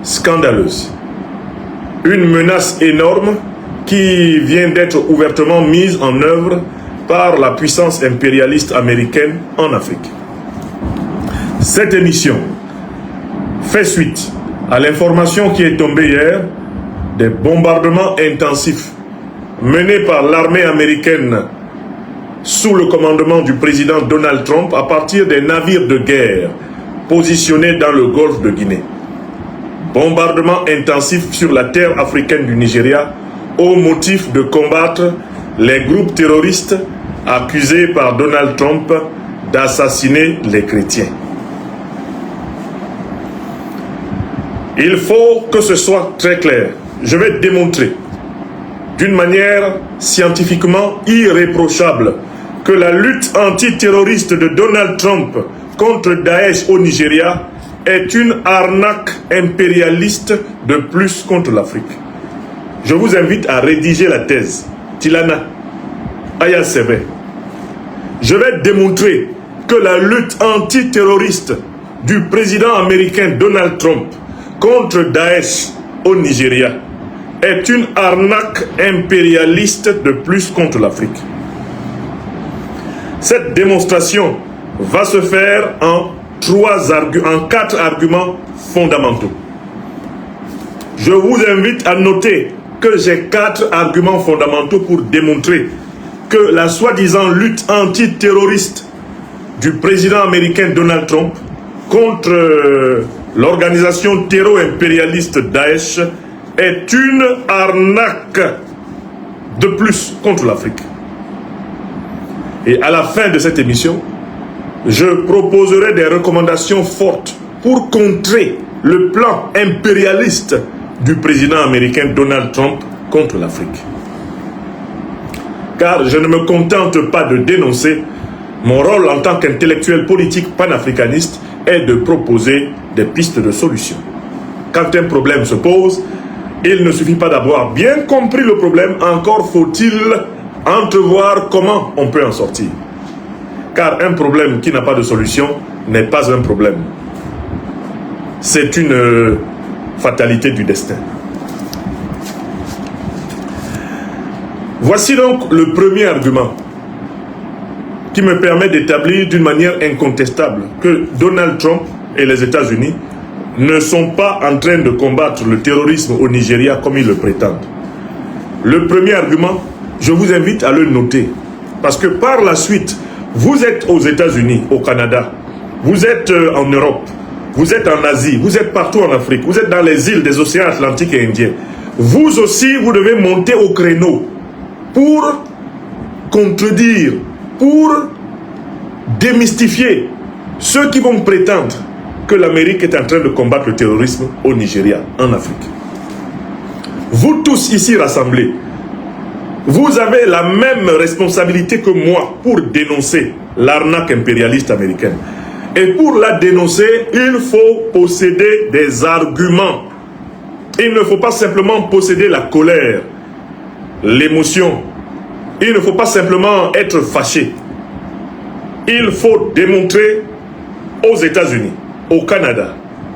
scandaleuse. Une menace énorme qui vient d'être ouvertement mise en œuvre par la puissance impérialiste américaine en Afrique. Cette émission fait suite à l'information qui est tombée hier des bombardements intensifs menés par l'armée américaine sous le commandement du président Donald Trump à partir des navires de guerre positionnés dans le golfe de Guinée. Bombardements intensifs sur la terre africaine du Nigeria au motif de combattre les groupes terroristes accusés par Donald Trump d'assassiner les chrétiens. Il faut que ce soit très clair. Je vais démontrer d'une manière scientifiquement irréprochable que la lutte antiterroriste de Donald Trump contre Daesh au Nigeria est une arnaque impérialiste de plus contre l'Afrique. Je vous invite à rédiger la thèse. Tilana Ayasebe. Je vais démontrer que la lutte antiterroriste du président américain Donald Trump contre Daesh au Nigeria est une arnaque impérialiste de plus contre l'Afrique. Cette démonstration va se faire en 4 arguments fondamentaux. Je vous invite à noter que j'ai 4 arguments fondamentaux pour démontrer que la soi-disant lutte antiterroriste du président américain Donald Trump contre l'organisation terror-impérialiste Daesh est une arnaque de plus contre l'Afrique. Et à la fin de cette émission, je proposerai des recommandations fortes pour contrer le plan impérialiste du président américain Donald Trump contre l'Afrique. Car je ne me contente pas de dénoncer. Mon rôle en tant qu'intellectuel politique panafricaniste est de proposer des pistes de solution. Quand un problème se pose, il ne suffit pas d'avoir bien compris le problème, encore faut-il entrevoir comment on peut en sortir. Car un problème qui n'a pas de solution n'est pas un problème. C'est une fatalité du destin. Voici donc le premier argument qui me permet d'établir d'une manière incontestable que Donald Trump et les États-Unis ne sont pas en train de combattre le terrorisme au Nigeria comme ils le prétendent. Le premier argument, je vous invite à le noter, parce que par la suite, vous êtes aux États-Unis, au Canada, vous êtes en Europe, vous êtes en Asie, vous êtes partout en Afrique, vous êtes dans les îles des océans Atlantique et Indien. Vous aussi, vous devez monter au créneau pour contredire, pour démystifier ceux qui vont prétendre que l'Amérique est en train de combattre le terrorisme au Nigeria, en Afrique. Vous tous ici rassemblés, vous avez la même responsabilité que moi pour dénoncer l'arnaque impérialiste américaine. Et pour la dénoncer, il faut posséder des arguments. Il ne faut pas simplement posséder la colère, l'émotion. Il ne faut pas simplement être fâché. Il faut démontrer aux États-Unis, au Canada.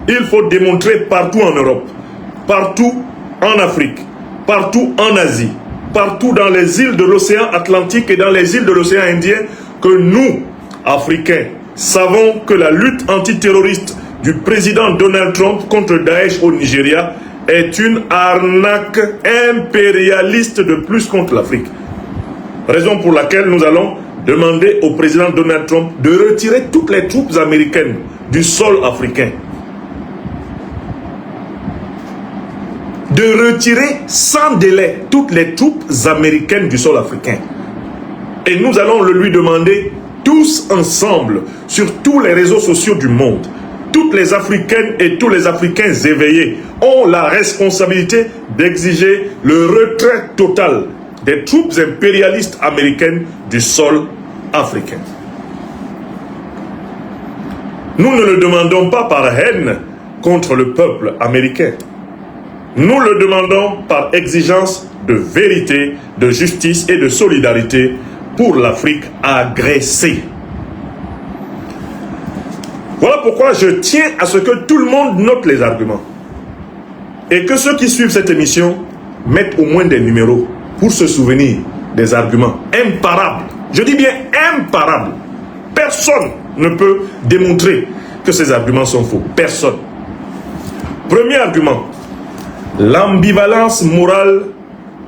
Il faut démontrer partout en Europe, partout en Afrique, partout en Asie, partout dans les îles de l'océan Atlantique et dans les îles de l'océan Indien, que nous, Africains, savons que la lutte antiterroriste du président Donald Trump contre Daesh au Nigeria est une arnaque impérialiste de plus contre l'Afrique. Raison pour laquelle nous allons demander au président Donald Trump de retirer toutes les troupes américaines du sol africain. De retirer sans délai toutes les troupes américaines du sol africain. Et nous allons le lui demander tous ensemble sur tous les réseaux sociaux du monde. Toutes les Africaines et tous les Africains éveillés ont la responsabilité d'exiger le retrait total des troupes impérialistes américaines du sol africain. Nous ne le demandons pas par haine contre le peuple américain. Nous le demandons par exigence de vérité, de justice et de solidarité pour l'Afrique agressée. Voilà pourquoi je tiens à ce que tout le monde note les arguments. Et que ceux qui suivent cette émission mettent au moins des numéros pour se souvenir des arguments imparables. Je dis bien imparables. Personne ne peut démontrer que ces arguments sont faux. Personne. Premier argument, l'ambivalence morale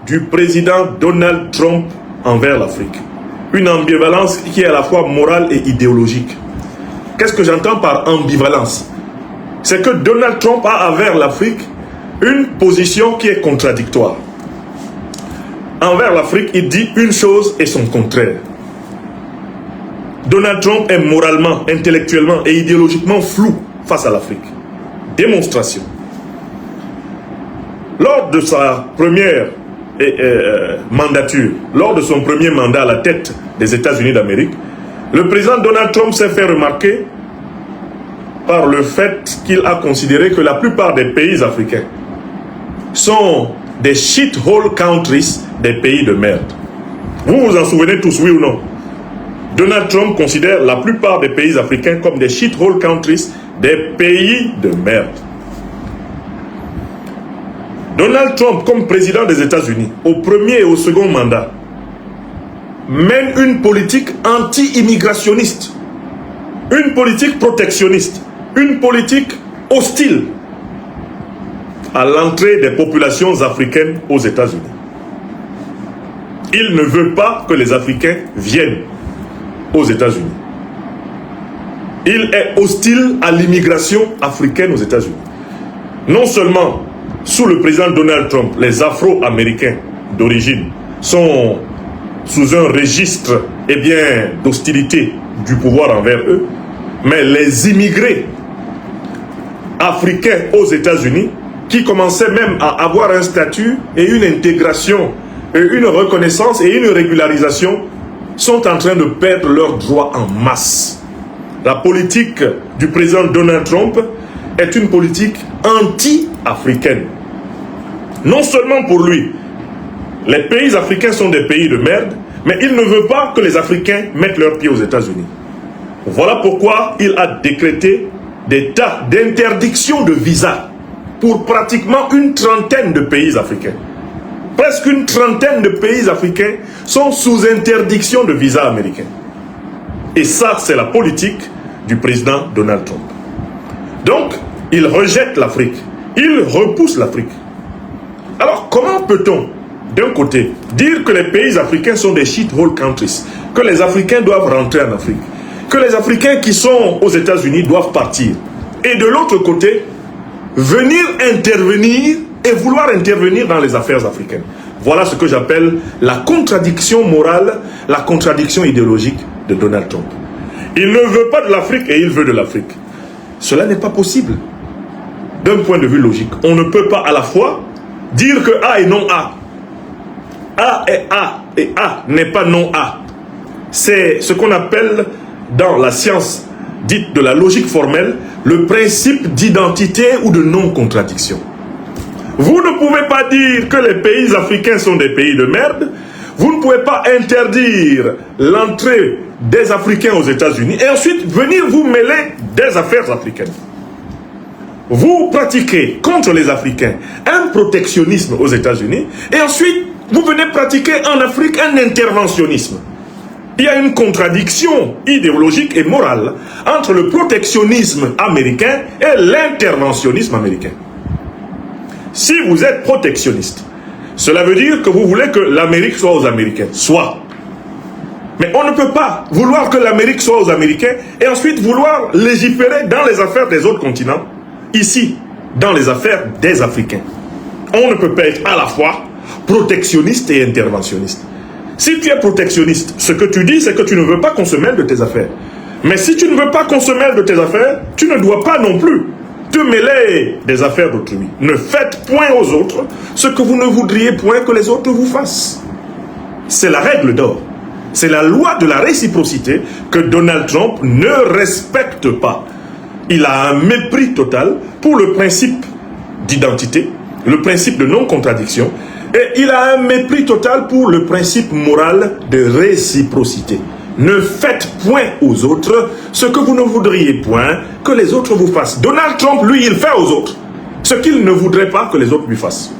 du président Donald Trump envers l'Afrique. Une ambivalence qui est à la fois morale et idéologique. Qu'est-ce que j'entends par ambivalence? C'est que Donald Trump a envers l'Afrique une position qui est contradictoire. Envers l'Afrique, il dit une chose et son contraire. Donald Trump est moralement, intellectuellement et idéologiquement flou face à l'Afrique. Démonstration. Lors de sa première mandature, lors de son premier mandat à la tête des États-Unis d'Amérique, le président Donald Trump s'est fait remarquer par le fait qu'il a considéré que la plupart des pays africains sont des shithole countries, des pays de merde. Vous vous en souvenez tous, oui ou non? Donald Trump considère la plupart des pays africains comme des shithole countries, des pays de merde. Donald Trump, comme président des États-Unis, au premier et au second mandat, mène une politique anti-immigrationniste, une politique protectionniste, une politique hostile à l'entrée des populations africaines aux États-Unis. Il ne veut pas que les Africains viennent aux États-Unis. Il est hostile à l'immigration africaine aux États-Unis. Non seulement sous le président Donald Trump, les Afro-Américains d'origine sont sous un registre d'hostilité du pouvoir envers eux, mais les immigrés africains aux États-Unis, qui commençaient même à avoir un statut et une intégration, et une reconnaissance et une régularisation, sont en train de perdre leurs droits en masse. La politique du président Donald Trump est une politique anti-africaine. Non seulement pour lui, les pays africains sont des pays de merde, mais il ne veut pas que les Africains mettent leurs pieds aux États-Unis. Voilà pourquoi il a décrété des tas d'interdictions de visa pour pratiquement une trentaine de pays africains. Presque une trentaine de pays africains sont sous interdiction de visa américain. Et ça, c'est la politique du président Donald Trump. Donc, il rejette l'Afrique. Il repousse l'Afrique. Alors, comment peut-on, d'un côté, dire que les pays africains sont des shithole countries, que les Africains doivent rentrer en Afrique, que les Africains qui sont aux États-Unis doivent partir, et de l'autre côté, venir intervenir et vouloir intervenir dans les affaires africaines? Voilà ce que j'appelle la contradiction morale, la contradiction idéologique de Donald Trump. Il ne veut pas de l'Afrique et il veut de l'Afrique. Cela n'est pas possible. D'un point de vue logique, on ne peut pas à la fois dire que A est non A. A est A et A n'est pas non A. C'est ce qu'on appelle dans la science dite de la logique formelle le principe d'identité ou de non-contradiction. Vous ne pouvez pas dire que les pays africains sont des pays de merde. Vous ne pouvez pas interdire l'entrée des Africains aux États-Unis et ensuite venir vous mêler des affaires africaines. Vous pratiquez contre les Africains un protectionnisme aux États-Unis et ensuite vous venez pratiquer en Afrique un interventionnisme. Il y a une contradiction idéologique et morale entre le protectionnisme américain et l'interventionnisme américain. Si vous êtes protectionniste, cela veut dire que vous voulez que l'Amérique soit aux Américains. Soit. Mais on ne peut pas vouloir que l'Amérique soit aux Américains et ensuite vouloir légiférer dans les affaires des autres continents, ici, dans les affaires des Africains. On ne peut pas être à la fois protectionniste et interventionniste. Si tu es protectionniste, ce que tu dis, c'est que tu ne veux pas qu'on se mêle de tes affaires. Mais si tu ne veux pas qu'on se mêle de tes affaires, tu ne dois pas non plus te mêler des affaires d'autrui. Ne faites point aux autres ce que vous ne voudriez point que les autres vous fassent. C'est la règle d'or. C'est la loi de la réciprocité que Donald Trump ne respecte pas. Il a un mépris total pour le principe d'identité, le principe de non-contradiction, et il a un mépris total pour le principe moral de réciprocité. Ne faites point aux autres ce que vous ne voudriez point que les autres vous fassent. Donald Trump, lui, il fait aux autres ce qu'il ne voudrait pas que les autres lui fassent.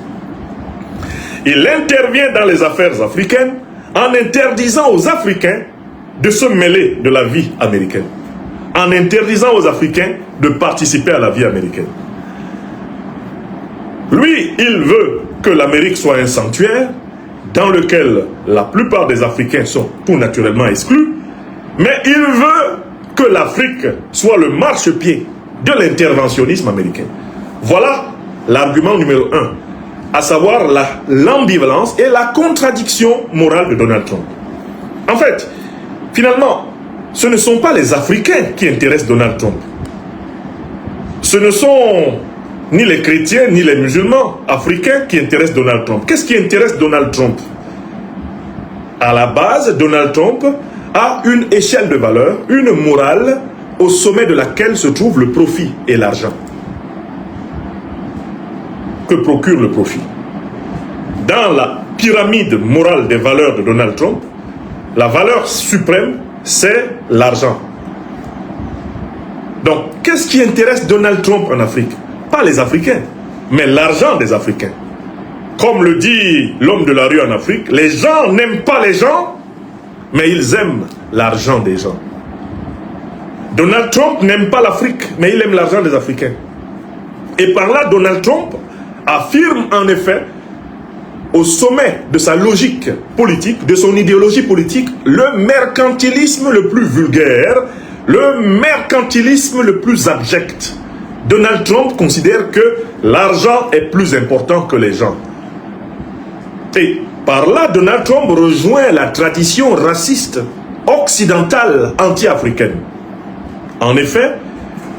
Il intervient dans les affaires africaines en interdisant aux Africains de se mêler de la vie américaine, en interdisant aux Africains de participer à la vie américaine. Lui, il veut que l'Amérique soit un sanctuaire dans lequel la plupart des Africains sont tout naturellement exclus, mais il veut que l'Afrique soit le marchepied de l'interventionnisme américain. Voilà l'argument numéro 1, à savoir l'ambivalence et la contradiction morale de Donald Trump. En fait, finalement, ce ne sont pas les Africains qui intéressent Donald Trump. Ce ne sont ni les chrétiens ni les musulmans africains qui intéressent Donald Trump. Qu'est-ce qui intéresse Donald Trump? À la base, Donald Trump a une échelle de valeur, une morale au sommet de laquelle se trouve le profit et l'argent. Que procure le profit? Dans la pyramide morale des valeurs de Donald Trump, la valeur suprême, c'est l'argent. Donc, qu'est-ce qui intéresse Donald Trump en Afrique? Pas les Africains, mais l'argent des Africains. Comme le dit l'homme de la rue en Afrique, les gens n'aiment pas les gens, mais ils aiment l'argent des gens. Donald Trump n'aime pas l'Afrique, mais il aime l'argent des Africains. Et par là, Donald Trump affirme en effet, au sommet de sa logique politique, de son idéologie politique, le mercantilisme le plus vulgaire, le mercantilisme le plus abject. Donald Trump considère que l'argent est plus important que les gens. Et par là, Donald Trump rejoint la tradition raciste occidentale anti-africaine. En effet,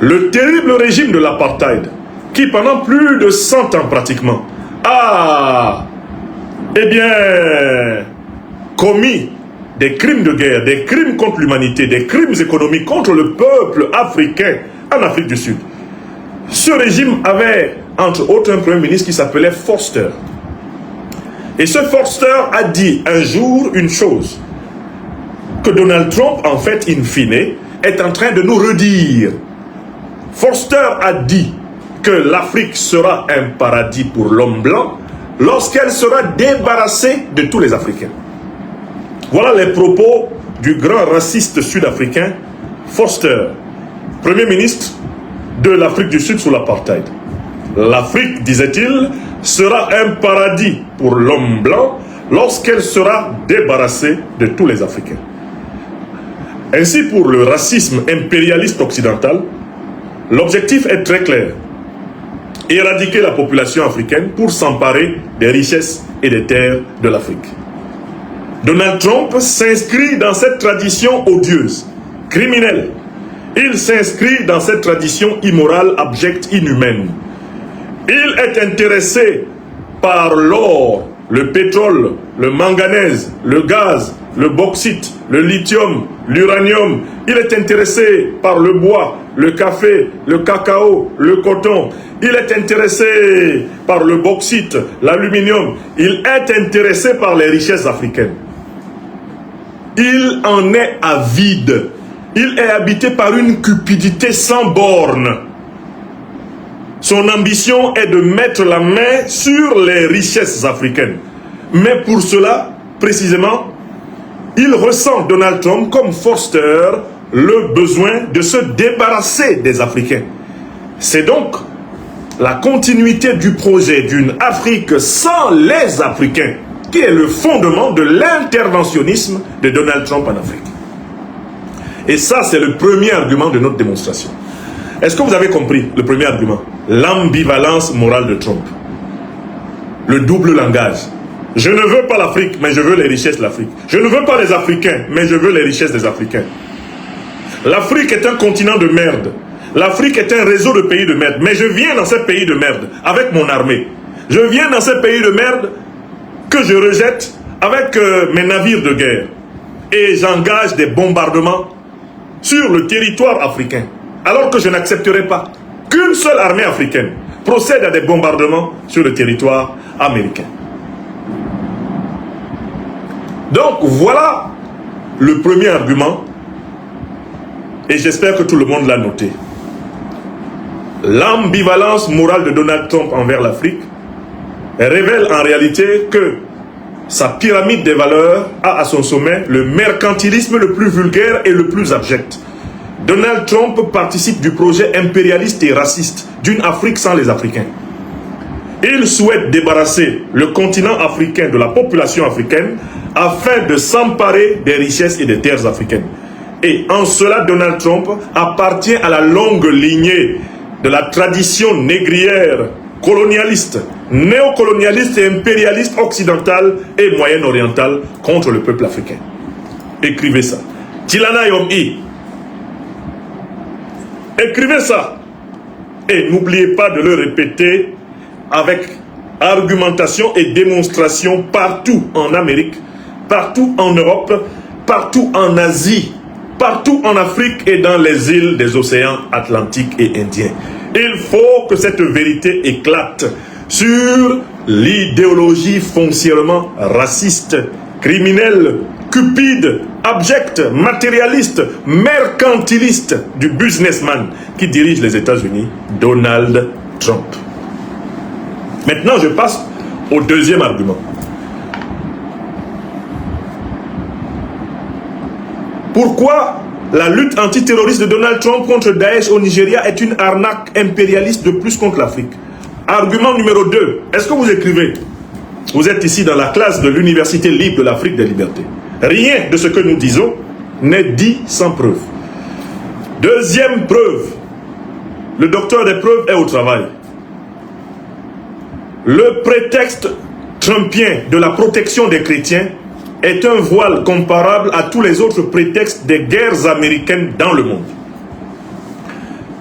le terrible régime de l'apartheid, qui pendant plus de 100 ans pratiquement a commis des crimes de guerre, des crimes contre l'humanité, des crimes économiques contre le peuple africain en Afrique du Sud. Ce régime avait, entre autres, un premier ministre qui s'appelait Vorster. Et ce Vorster a dit un jour une chose, que Donald Trump, en fait, in fine, est en train de nous redire. Vorster a dit que l'Afrique sera un paradis pour l'homme blanc lorsqu'elle sera débarrassée de tous les Africains. Voilà les propos du grand raciste sud-africain Vorster, Premier ministre de l'Afrique du Sud sous l'apartheid. L'Afrique, disait-il, sera un paradis pour l'homme blanc lorsqu'elle sera débarrassée de tous les Africains. Ainsi, pour le racisme impérialiste occidental, l'objectif est très clair. Éradiquer la population africaine pour s'emparer des richesses et des terres de l'Afrique. Donald Trump s'inscrit dans cette tradition odieuse, criminelle. Il s'inscrit dans cette tradition immorale, abjecte, inhumaine. Il est intéressé par l'or, le pétrole, le manganèse, le gaz, le bauxite, le lithium, l'uranium. Il est intéressé par le bois, le café, le cacao, le coton. Il est intéressé par le bauxite, l'aluminium. Il est intéressé par les richesses africaines. Il en est avide. Il est habité par une cupidité sans borne. Son ambition est de mettre la main sur les richesses africaines. Mais pour cela, précisément, il ressent, Donald Trump, comme Vorster, le besoin de se débarrasser des Africains. C'est donc la continuité du projet d'une Afrique sans les Africains qui est le fondement de l'interventionnisme de Donald Trump en Afrique. Et ça, c'est le premier argument de notre démonstration. Est-ce que vous avez compris le premier argument? L'ambivalence morale de Trump. Le double langage. Je ne veux pas l'Afrique, mais je veux les richesses de l'Afrique. Je ne veux pas les Africains, mais je veux les richesses des Africains. L'Afrique est un continent de merde. L'Afrique est un réseau de pays de merde. Mais je viens dans ces pays de merde avec mon armée. Je viens dans ces pays de merde que je rejette avec mes navires de guerre. Et j'engage des bombardements sur le territoire africain. Alors que je n'accepterai pas qu'une seule armée africaine procède à des bombardements sur le territoire américain. Donc voilà le premier argument. Et j'espère que tout le monde l'a noté. l'ambivalence morale de Donald Trump envers l'Afrique révèle en réalité que sa pyramide des valeurs a à son sommet le mercantilisme le plus vulgaire et le plus abject. Donald Trump participe du projet impérialiste et raciste d'une Afrique sans les Africains. Il souhaite débarrasser le continent africain de la population africaine afin de s'emparer des richesses et des terres africaines. Et en cela, Donald Trump appartient à la longue lignée de la tradition négrière, colonialiste, néocolonialiste et impérialiste occidentale et moyen-orientale contre le peuple africain. Écrivez ça. Tilana Yom-I. Écrivez ça. Et n'oubliez pas de le répéter avec argumentation et démonstration partout en Amérique, partout en Europe, partout en Asie, partout en Afrique et dans les îles des océans Atlantiques et Indiens. Il faut que cette vérité éclate sur l'idéologie foncièrement raciste, criminelle, cupide, abjecte, matérialiste, mercantiliste du businessman qui dirige les États-Unis, Donald Trump. Maintenant, je passe au deuxième argument. Pourquoi la lutte antiterroriste de Donald Trump contre Daesh au Nigeria est une arnaque impérialiste de plus contre l'Afrique? Argument numéro 2. Est-ce que vous écrivez? Vous êtes ici dans la classe de l'Université libre de l'Afrique des libertés. Rien de ce que nous disons n'est dit sans preuve. Deuxième preuve. Le docteur des preuves est au travail. Le prétexte trumpien de la protection des chrétiens est un voile comparable à tous les autres prétextes des guerres américaines dans le monde.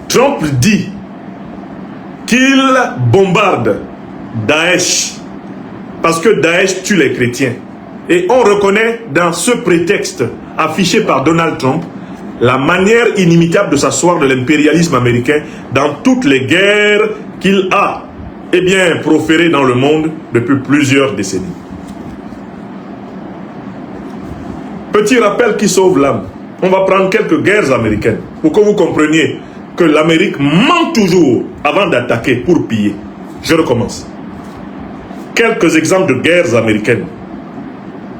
Trump dit qu'il bombarde Daesh parce que Daesh tue les chrétiens. Et on reconnaît dans ce prétexte affiché par Donald Trump la manière inimitable de s'asseoir de l'impérialisme américain dans toutes les guerres qu'il a proférées dans le monde depuis plusieurs décennies. Petit rappel qui sauve l'âme. On va prendre quelques guerres américaines pour que vous compreniez que l'Amérique ment toujours avant d'attaquer pour piller. Je recommence. Quelques exemples de guerres américaines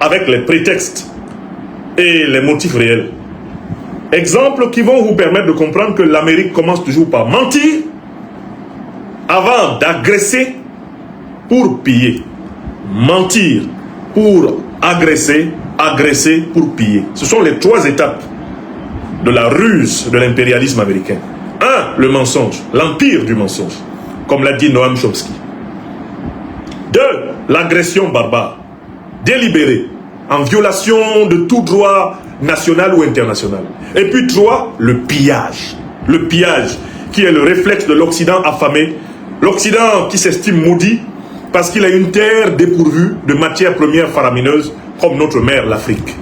avec les prétextes et les motifs réels. Exemples qui vont vous permettre de comprendre que l'Amérique commence toujours par mentir avant d'agresser pour piller. Mentir pour agresser, agresser pour piller. Ce sont les trois étapes de la ruse de l'impérialisme américain. 1. Le mensonge, l'empire du mensonge, comme l'a dit Noam Chomsky. 2. L'agression barbare, délibérée, en violation de tout droit national ou international. Et puis 3. Le pillage. Le pillage qui est le réflexe de l'Occident affamé, l'Occident qui s'estime maudit parce qu'il a une terre dépourvue de matières premières faramineuses comme notre mère l'Afrique.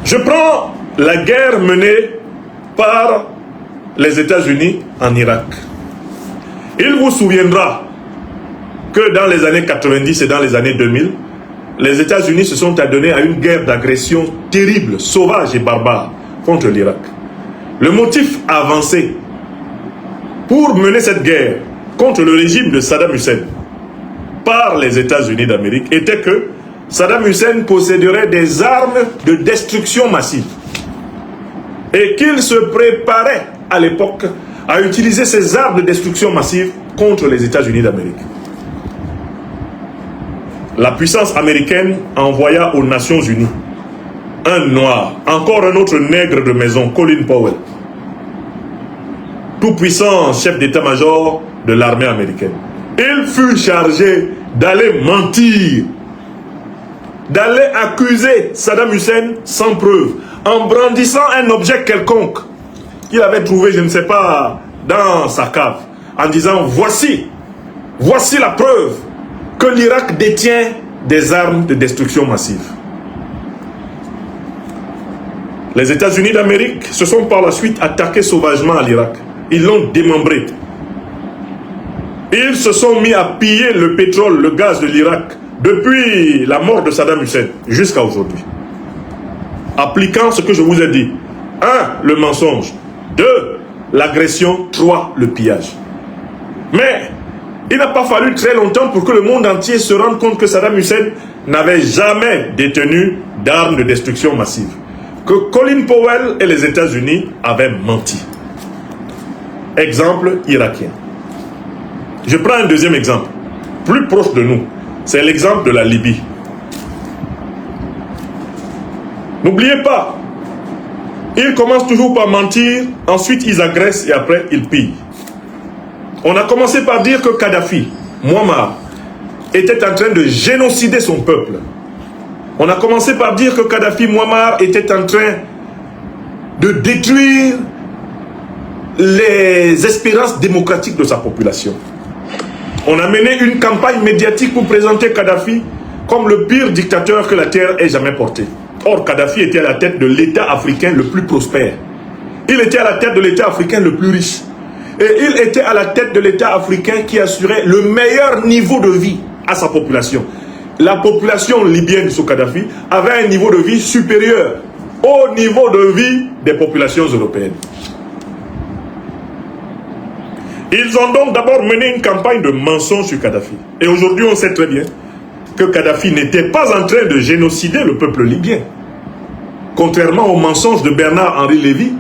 Je prends la guerre menée par les États-Unis en Irak. Il vous souviendra que dans les années 90 et dans les années 2000, les États-Unis se sont adonnés à une guerre d'agression terrible, sauvage et barbare contre l'Irak. Le motif avancé pour mener cette guerre contre le régime de Saddam Hussein par les États-Unis d'Amérique était que Saddam Hussein posséderait des armes de destruction massive et qu'il se préparait à l'époque à utiliser ces armes de destruction massive contre les États-Unis d'Amérique. La puissance américaine envoya aux Nations Unies un noir, encore un autre nègre de maison, Colin Powell, tout puissant chef d'état-major de l'armée américaine. Il fut chargé d'aller mentir, d'aller accuser Saddam Hussein sans preuve, en brandissant un objet quelconque qu'il avait trouvé, je ne sais pas, dans sa cave, en disant voici la preuve que l'Irak détient des armes de destruction massive. Les États-Unis d'Amérique se sont par la suite attaqués sauvagement à l'Irak. Ils l'ont démembré. Ils se sont mis à piller le pétrole, le gaz de l'Irak depuis la mort de Saddam Hussein jusqu'à aujourd'hui. Appliquant ce que je vous ai dit. 1. Le mensonge. 2. l'agression, 3, le pillage. Mais il n'a pas fallu très longtemps pour que le monde entier se rende compte que Saddam Hussein n'avait jamais détenu d'armes de destruction massive. Que Colin Powell et les États-Unis avaient menti. Exemple irakien. Je prends un deuxième exemple, plus proche de nous. C'est l'exemple de la Libye. N'oubliez pas, ils commencent toujours par mentir, ensuite ils agressent et après ils pillent. On a commencé par dire que Kadhafi, Muammar, était en train de génocider son peuple. On a commencé par dire que Kadhafi, Muammar, était en train de détruire les espérances démocratiques de sa population. On a mené une campagne médiatique pour présenter Kadhafi comme le pire dictateur que la terre ait jamais porté. Or, Kadhafi était à la tête de l'État africain le plus prospère. Il était à la tête de l'État africain le plus riche. Et il était à la tête de l'État africain qui assurait le meilleur niveau de vie à sa population. La population libyenne sous Kadhafi avait un niveau de vie supérieur au niveau de vie des populations européennes. Ils ont donc d'abord mené une campagne de mensonges sur Kadhafi. Et aujourd'hui, on sait très bien que Kadhafi n'était pas en train de génocider le peuple libyen. Contrairement aux mensonges de Bernard-Henri Lévy,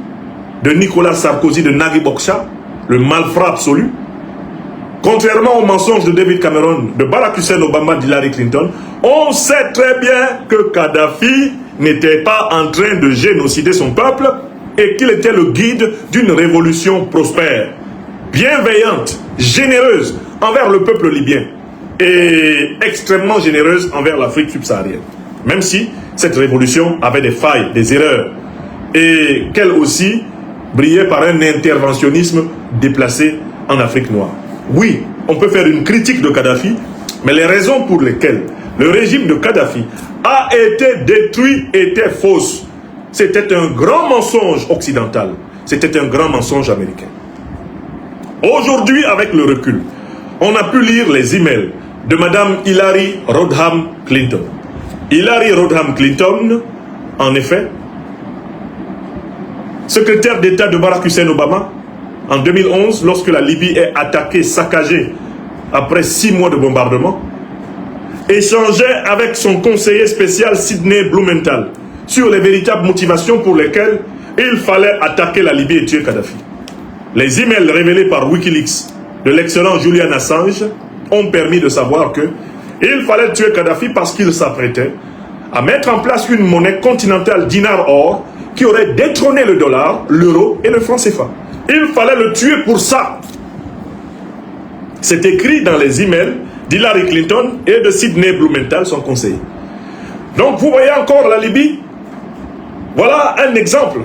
de Nicolas Sarkozy, de Nagui Bokcha, le malfrat absolu. Contrairement aux mensonges de David Cameron, de Barack Hussein Obama, d'Hillary Clinton, on sait très bien que Kadhafi n'était pas en train de génocider son peuple et qu'il était le guide d'une révolution prospère, bienveillante, généreuse envers le peuple libyen et extrêmement généreuse envers l'Afrique subsaharienne. Même si cette révolution avait des failles, des erreurs, et qu'elle aussi brillait par un interventionnisme déplacé en Afrique noire. Oui, on peut faire une critique de Kadhafi, mais les raisons pour lesquelles le régime de Kadhafi a été détruit étaient fausses. C'était un grand mensonge occidental, c'était un grand mensonge américain. Aujourd'hui, avec le recul, on a pu lire les emails de Madame Hillary Rodham Clinton. Hillary Rodham Clinton, en effet, secrétaire d'État de Barack Hussein Obama, en 2011, lorsque la Libye est attaquée, saccagée, après 6 mois de bombardement, échangeait avec son conseiller spécial Sidney Blumenthal sur les véritables motivations pour lesquelles il fallait attaquer la Libye et tuer Kadhafi. Les emails révélés par Wikileaks de l'excellent Julian Assange ont permis de savoir que il fallait tuer Kadhafi parce qu'il s'apprêtait à mettre en place une monnaie continentale dinar-or qui aurait détrôné le dollar, l'euro et le franc CFA. Il fallait le tuer pour ça. C'est écrit dans les emails d'Hillary Clinton et de Sidney Blumenthal, son conseiller. Donc vous voyez encore la Libye. Voilà un exemple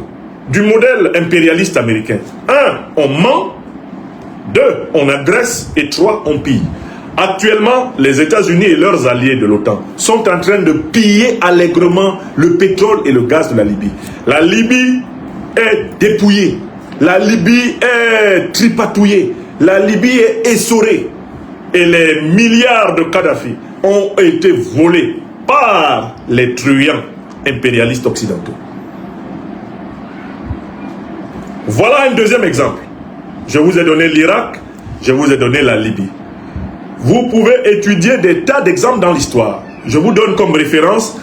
du modèle impérialiste américain. 1. On ment. 2. On agresse. Et 3. On pille. Actuellement, les États-Unis et leurs alliés de l'OTAN sont en train de piller allègrement le pétrole et le gaz de la Libye. La Libye est dépouillée. La Libye est tripatouillée. La Libye est essorée. Et les milliards de Kadhafi ont été volés par les truands impérialistes occidentaux. Voilà un deuxième exemple. Je vous ai donné l'Irak, je vous ai donné la Libye. Vous pouvez étudier des tas d'exemples dans l'histoire. Je vous donne comme référence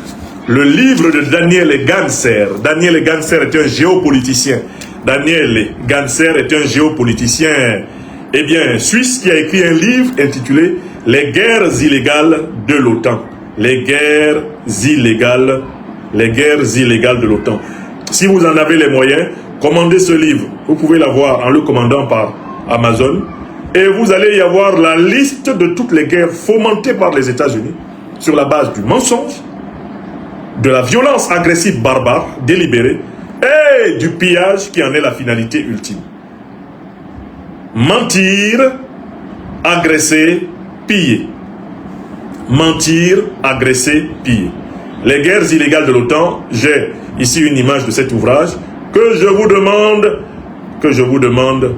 le livre de Daniel Ganser. Daniel Ganser est un géopoliticien. Daniel Ganser est un géopoliticien suisse qui a écrit un livre intitulé « Les guerres illégales de l'OTAN ». Les guerres illégales de l'OTAN. Si vous en avez les moyens, commandez ce livre. Vous pouvez l'avoir en le commandant par Amazon. Et vous allez y avoir la liste de toutes les guerres fomentées par les États-Unis sur la base du mensonge, de la violence agressive barbare, délibérée, et du pillage qui en est la finalité ultime. Mentir, agresser, piller. Mentir, agresser, piller. Les guerres illégales de l'OTAN, j'ai ici une image de cet ouvrage que je vous demande,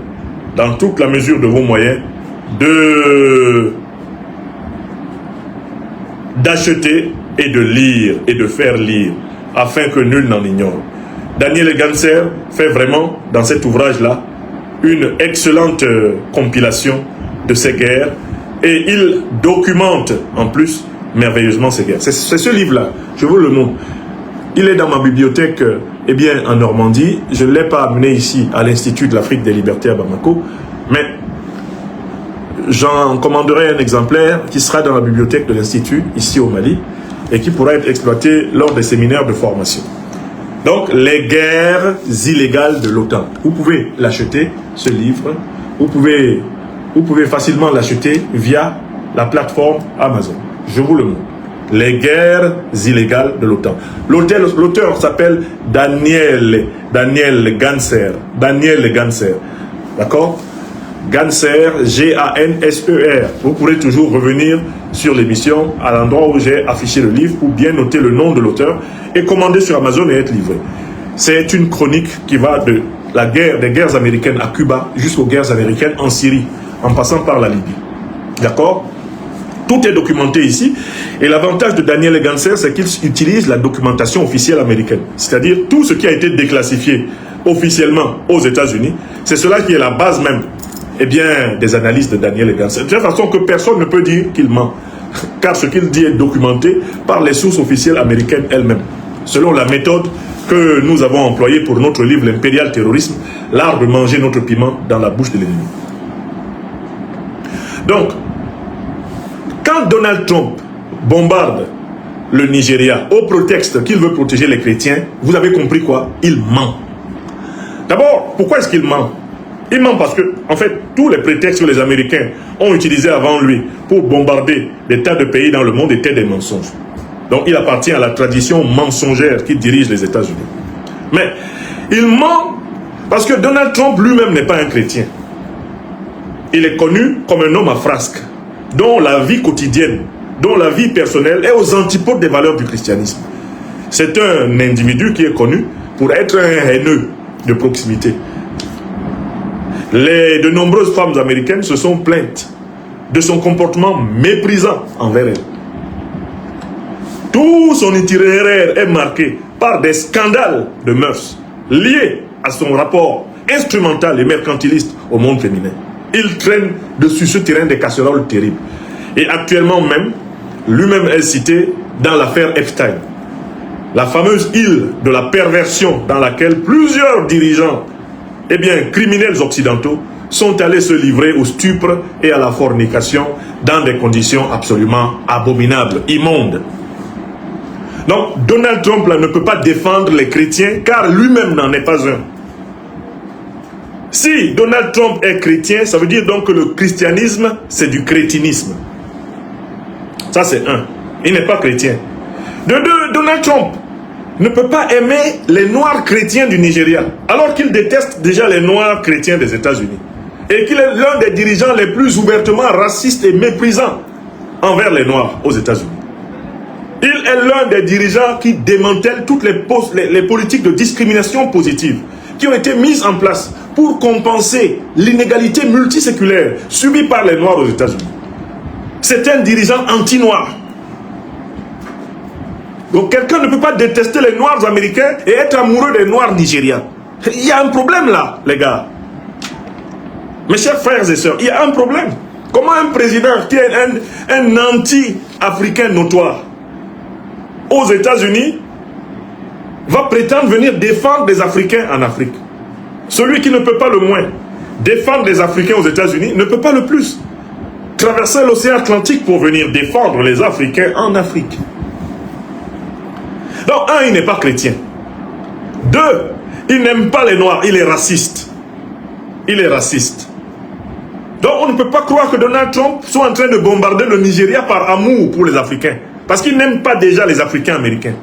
dans toute la mesure de vos moyens, d'acheter et de lire et de faire lire, afin que nul n'en ignore. Daniel Ganser fait vraiment, dans cet ouvrage-là, une excellente compilation de ces guerres et il documente en plus merveilleusement ces guerres. C'est ce livre-là, je vous le montre. Il est dans ma bibliothèque en Normandie. Je ne l'ai pas amené ici à l'Institut de l'Afrique des Libertés à Bamako, mais j'en commanderai un exemplaire qui sera dans la bibliothèque de l'Institut ici au Mali et qui pourra être exploité lors des séminaires de formation. Donc, les guerres illégales de l'OTAN. Vous pouvez l'acheter, ce livre. Vous pouvez facilement l'acheter via la plateforme Amazon. Je vous le montre. Les guerres illégales de l'OTAN. L'auteur s'appelle Daniel Ganser. Daniel Ganser. D'accord? Ganser, G-A-N-S-E-R. Vous pourrez toujours revenir sur l'émission à l'endroit où j'ai affiché le livre ou bien noter le nom de l'auteur et commander sur Amazon et être livré. C'est une chronique qui va de la guerre, des guerres américaines à Cuba jusqu'aux guerres américaines en Syrie, en passant par la Libye. D'accord? Tout est documenté ici. Et l'avantage de Daniel Ganser, c'est qu'il utilise la documentation officielle américaine. C'est-à-dire tout ce qui a été déclassifié officiellement aux États-Unis. C'est cela qui est la base même des analyses de Daniel Ganser. De telle façon que personne ne peut dire qu'il ment. Car ce qu'il dit est documenté par les sources officielles américaines elles-mêmes. Selon la méthode que nous avons employée pour notre livre L'impérial terrorisme, l'art de manger notre piment dans la bouche de l'ennemi. Donc, quand Donald Trump bombarde le Nigeria au prétexte qu'il veut protéger les chrétiens, vous avez compris quoi? Il ment. D'abord, pourquoi est-ce qu'il ment? Il ment parce que, en fait, tous les prétextes que les Américains ont utilisés avant lui pour bombarder des tas de pays dans le monde étaient des mensonges. Donc, il appartient à la tradition mensongère qui dirige les États-Unis. Mais, il ment parce que Donald Trump lui-même n'est pas un chrétien. Il est connu comme un homme à frasques, dont la vie quotidienne, dont la vie personnelle est aux antipodes des valeurs du christianisme. C'est un individu qui est connu pour être un haineux de proximité. De nombreuses femmes américaines se sont plaintes de son comportement méprisant envers elles. Tout son itinéraire est marqué par des scandales de mœurs liés à son rapport instrumental et mercantiliste au monde féminin. Il traîne dessus ce terrain des casseroles terribles. Et actuellement même, lui-même est cité dans l'affaire Epstein. La fameuse île de la perversion dans laquelle plusieurs dirigeants, criminels occidentaux, sont allés se livrer au stupre et à la fornication dans des conditions absolument abominables, immondes. Donc, Donald Trump là, ne peut pas défendre les chrétiens car lui-même n'en est pas un. Si Donald Trump est chrétien, ça veut dire donc que le christianisme, c'est du crétinisme. Ça, c'est un. Il n'est pas chrétien. De deux, Donald Trump ne peut pas aimer les noirs chrétiens du Nigeria, alors qu'il déteste déjà les noirs chrétiens des États-Unis. Et qu'il est l'un des dirigeants les plus ouvertement racistes et méprisants envers les noirs aux États-Unis. Il est l'un des dirigeants qui démantèle toutes les politiques de discrimination positive qui ont été mises en place pour compenser l'inégalité multiséculaire subie par les Noirs aux États-Unis. C'est un dirigeant anti-noir. Donc quelqu'un ne peut pas détester les Noirs américains et être amoureux des Noirs nigériens. Il y a un problème là, les gars. Mes chers frères et sœurs, il y a un problème. Comment un président qui est un anti-africain notoire aux États-Unis va prétendre venir défendre des Africains en Afrique? Celui qui ne peut pas le moins défendre les Africains aux États-Unis ne peut pas le plus traverser l'océan Atlantique pour venir défendre les Africains en Afrique. Donc, un, il n'est pas chrétien. Deux, il n'aime pas les Noirs, il est raciste. Il est raciste. Donc, on ne peut pas croire que Donald Trump soit en train de bombarder le Nigeria par amour pour les Africains. Parce qu'il n'aime pas déjà les Africains américains.